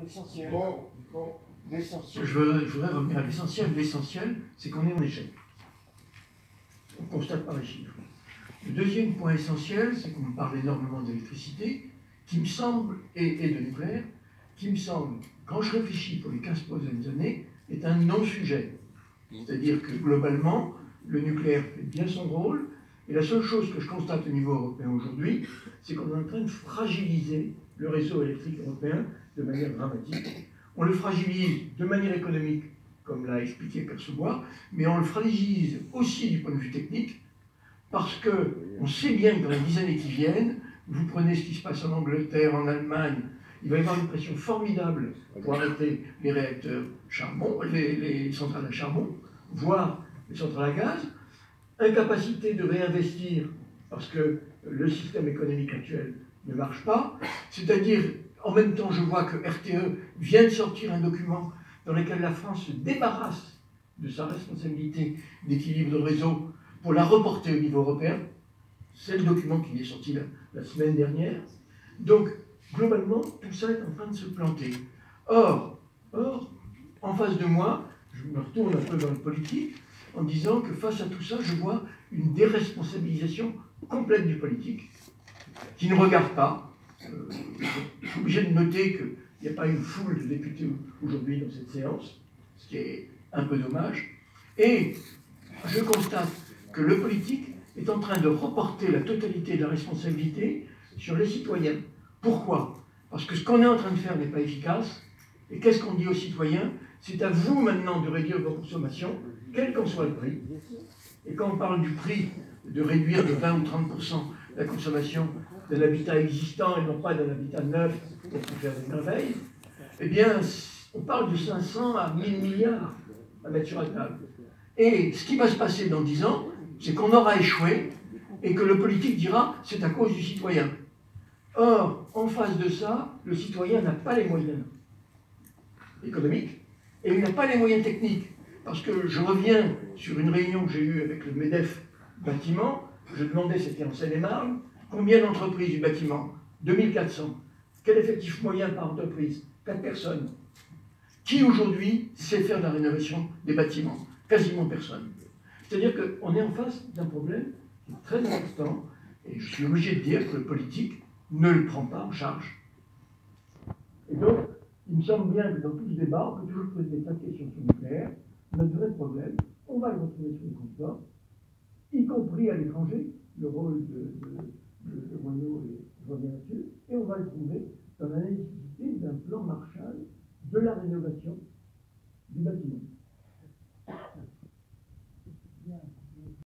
l'essentiel. L'essentiel. Je voudrais revenir à l'essentiel. L'essentiel, c'est qu'on est en échec. On constate par les chiffres. Le deuxième point essentiel, c'est qu'on parle énormément d'électricité, qui me semble, et de nucléaire, qui me semble, quand je réfléchis pour les 15 prochaines années, est un non-sujet. C'est-à-dire que globalement, le nucléaire fait bien son rôle, et la seule chose que je constate au niveau européen aujourd'hui, c'est qu'on est en train de fragiliser le réseau électrique européen de manière dramatique. On le fragilise de manière économique, comme l'a expliqué Percebois, mais on le fragilise aussi du point de vue technique, parce qu'on sait bien que dans les 10 années qui viennent, vous prenez ce qui se passe en Angleterre, en Allemagne, il va y avoir une pression formidable pour arrêter les réacteurs charbon, les centrales à charbon, voire les centrales à gaz, incapacité de réinvestir parce que le système économique actuel ne marche pas, c'est-à-dire, en même temps, je vois que RTE vient de sortir un document dans lequel la France se débarrasse de sa responsabilité d'équilibre de réseau pour la reporter au niveau européen. C'est le document qui est sorti la semaine dernière. Donc, globalement, tout ça est en train de se planter. Or, en face de moi, je me retourne un peu dans le politique, en disant que face à tout ça, je vois une déresponsabilisation complète du politique, qui ne regarde pas. Je suis obligé de noter qu'il n'y a pas une foule de députés aujourd'hui dans cette séance, ce qui est un peu dommage. Et je constate que le politique est en train de reporter la totalité de la responsabilité sur les citoyens. Pourquoi? Parce que ce qu'on est en train de faire n'est pas efficace. Et qu'est-ce qu'on dit aux citoyens? C'est à vous maintenant de réduire vos consommations, quel qu'en soit le prix. Et quand on parle du prix, de réduire de 20 ou 30% la consommation d'un habitat existant et non pas d'un habitat neuf pour faire des merveilles, eh bien, on parle de 500 à 1000 milliards à mettre sur la table. Et ce qui va se passer dans 10 ans, c'est qu'on aura échoué et que le politique dira c'est à cause du citoyen. Or, en face de ça, le citoyen n'a pas les moyens économiques et il n'a pas les moyens techniques. Parce que je reviens sur une réunion que j'ai eue avec le MEDEF bâtiment, je demandais, c'était en Seine-et-Marne, combien d'entreprises du bâtiment? 2400. Quel effectif moyen par entreprise? 4 personnes. Qui aujourd'hui sait faire de la rénovation des bâtiments? Quasiment personne. C'est-à-dire qu'on est en face d'un problème très important, et je suis obligé de dire que le politique ne le prend pas en charge. Et donc, il me semble bien que dans tout ce débat, on peut toujours poser des tas de questions sur le nucléaire. Notre vrai problème, on va le retrouver sur le transport, y compris à l'étranger, le rôle de Renault revient là-dessus, et on va le trouver dans la nécessité d'un plan Marshall de la rénovation du bâtiment.